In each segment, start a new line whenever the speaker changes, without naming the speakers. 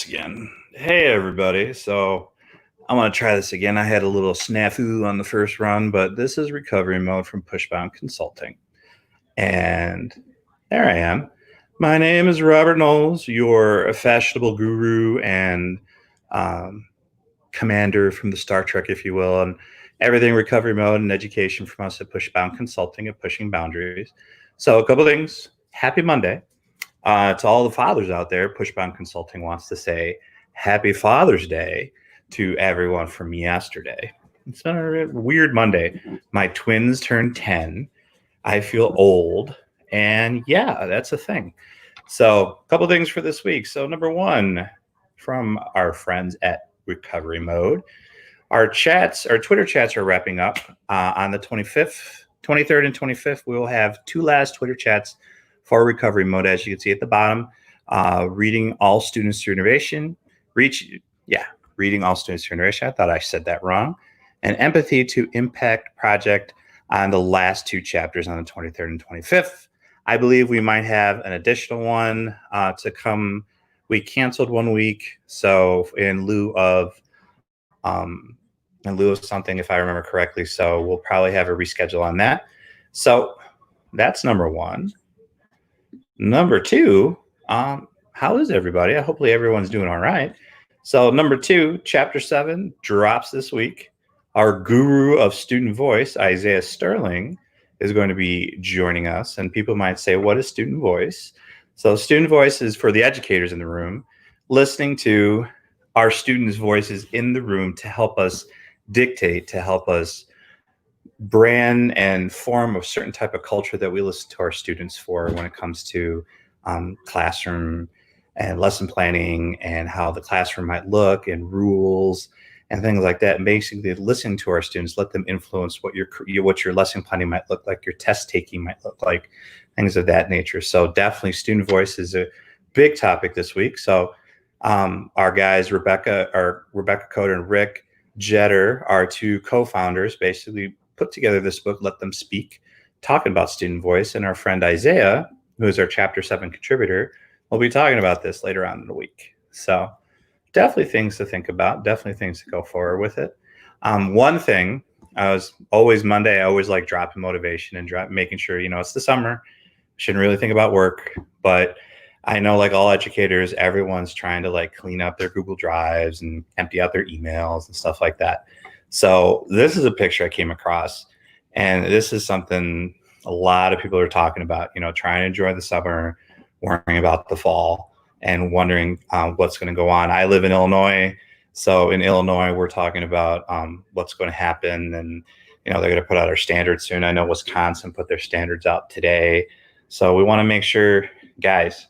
once again. Hey, everybody. So I'm going to try this again. I had a little snafu on the first run, but this is recovery mode from Pushbound Consulting. And there I am. My name is Robert Knowles, your fashionable guru and commander from the Star Trek, if you will, and everything recovery mode and education from us at Pushbound Consulting at Pushing Boundaries. So a couple things. Happy Monday. To all the fathers out there, Pushbound Consulting wants to say Happy Father's Day to everyone from yesterday. It's been a weird Monday. My twins turned 10. I feel old. And yeah, that's a thing. So a couple things for this week. So number one, from our friends at Recovery Mode, our Twitter chats are wrapping up on the 25th, 23rd and 25th. We will have two last Twitter chats for recovery mode, as you can see at the bottom. Reading all students through innovation. Reading all students through innovation. I thought I said that wrong. And empathy to impact project on the last two chapters on the 23rd and 25th. I believe we might have an additional one to come. We canceled 1 week, so in lieu of something, if I remember correctly. So we'll probably have a reschedule on that. So that's number one. Number two, how is everybody? Hopefully everyone's doing all right. So number two, chapter 7 drops this week. Our guru of student voice, Isaiah Sterling, is going to be joining us. And people might say, what is student voice? So student voice is for the educators in the room, listening to our students' voices in the room to help us dictate, to help us brand and form a certain type of culture that we listen to our students for when it comes to classroom and lesson planning and how the classroom might look and rules and things like that. And basically listening to our students, let them influence what your lesson planning might look like, your test taking might look like, things of that nature. So definitely student voice is a big topic this week. So our guys, Rebecca Coder and Rick Jetter, our two co-founders, basically put together this book, Let Them Speak, talking about student voice. And our friend Isaiah, who is our chapter 7 contributor, will be talking about this later on in the week. So definitely things to think about, definitely things to go forward with it. One thing, I always like dropping motivation and making sure, it's the summer, shouldn't really think about work, but I know like all educators, everyone's trying to like clean up their Google Drives and empty out their emails and stuff like that. So this is a picture I came across, and this is something a lot of people are talking about, trying to enjoy the summer, worrying about the fall, and wondering what's going to go on. I live in Illinois. So in Illinois, we're talking about what's going to happen. And, they're going to put out our standards soon. I know Wisconsin put their standards out today. So we want to make sure, guys,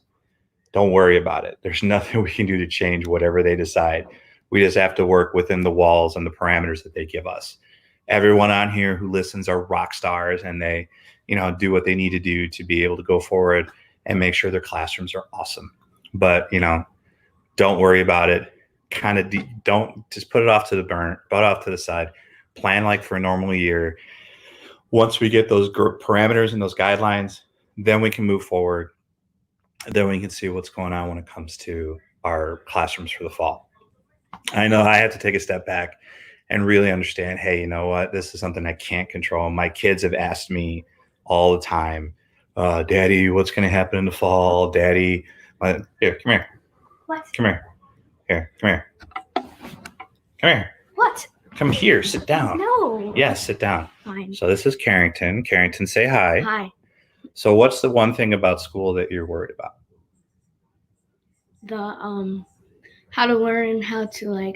don't worry about it. There's nothing we can do to change whatever they decide. We just have to work within the walls and the parameters that they give us. Everyone on here who listens are rock stars, and they, do what they need to do to be able to go forward and make sure their classrooms are awesome. But, don't worry about it. Don't just put it off to the side. Plan like for a normal year. Once we get those parameters and those guidelines, then we can move forward. Then we can see what's going on when it comes to our classrooms for the fall. I know I have to take a step back and really understand, hey, you know what? This is something I can't control. My kids have asked me all the time, Daddy, what's going to happen in the fall? Daddy, here, come here.
What?
Come here. Here, come here. Come here.
What?
Come here. Sit down.
No.
Yes, sit down.
Fine.
So this is Carrington. Carrington, say hi.
Hi.
So what's the one thing about school that you're worried about?
The how to learn how to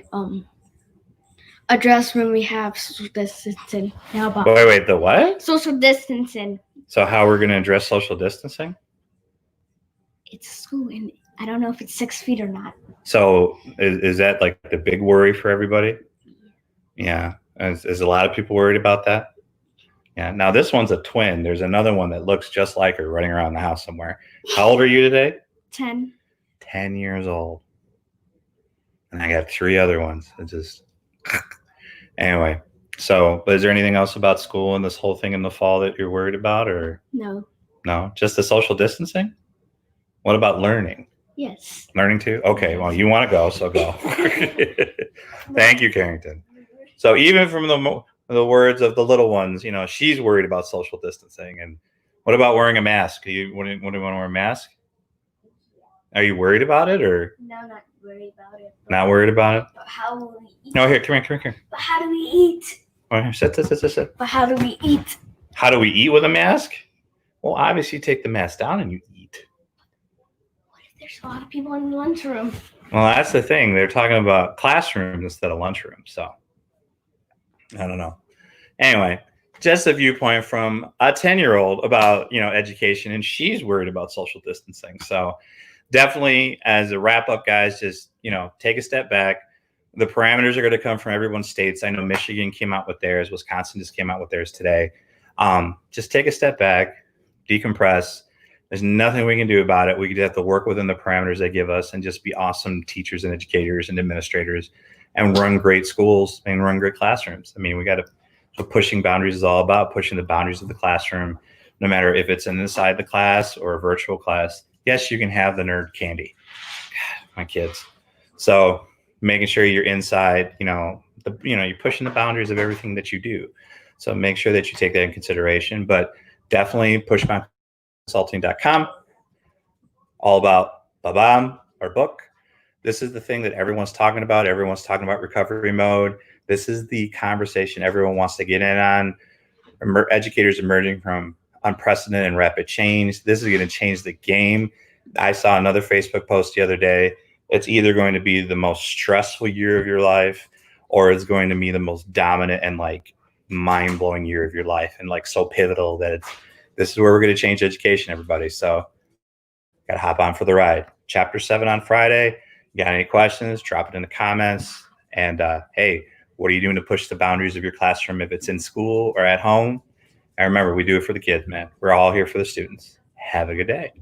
address when we have social distancing. Now about
Wait, the what?
social distancing.
So how we're going to address social distancing?
It's school, and I don't know if it's 6 feet or not.
So is that like the big worry for everybody? Yeah. Is a lot of people worried about that? Yeah. Now this one's a twin. There's another one that looks just like her running around the house somewhere. How old are you today?
10.
10 years old. And I got 3 other ones. Anyway. So, but is there anything else about school and this whole thing in the fall that you're worried about, or?
No.
No, just the social distancing? What about learning?
Yes.
Learning to? Okay, well, you want to go, so go. Thank you, Carrington. So even from the words of the little ones, she's worried about social distancing. And what about wearing a mask? Wouldn't want to wear a mask? Are you worried about it, or
No, not worried about it.
not worried about it?
But how will we eat?
No, here, come here.
But how do we eat?
All right, sit.
But how do we eat?
How do we eat with a mask? Well, obviously you take the mask down and you eat.
What if there's a lot of people in the lunchroom?
Well, that's the thing. They're talking about classrooms instead of lunchrooms. So I don't know. Anyway, just a viewpoint from a 10-year-old about, education, and she's worried about social distancing. So definitely, as a wrap up, guys, just, take a step back. The parameters are going to come from everyone's states. I know Michigan came out with theirs. Wisconsin just came out with theirs today. Just take a step back, decompress. There's nothing we can do about it. We just have to work within the parameters they give us and just be awesome teachers and educators and administrators and run great schools and run great classrooms. I mean, we got to, what pushing boundaries is all about, pushing the boundaries of the classroom, no matter if it's inside the class or a virtual class. Yes, you can have the nerd candy. God, my kids. So making sure you're inside, you're pushing the boundaries of everything that you do. So make sure that you take that in consideration, but definitely pushbackconsulting.com, all about Babam, our book. This is the thing that everyone's talking about. Everyone's talking about recovery mode. This is the conversation everyone wants to get in on. Educators emerging from unprecedented and rapid change. This is going to change the game. I saw another Facebook post the other day. It's either going to be the most stressful year of your life, or it's going to be the most dominant and mind-blowing year of your life, and so pivotal that this is where we're going to change education, everybody. So got to hop on for the ride. Chapter 7 on Friday. You got any questions, drop it in the comments. And hey, what are you doing to push the boundaries of your classroom, if it's in school or at home? And remember, we do it for the kids, man. We're all here for the students. Have a good day.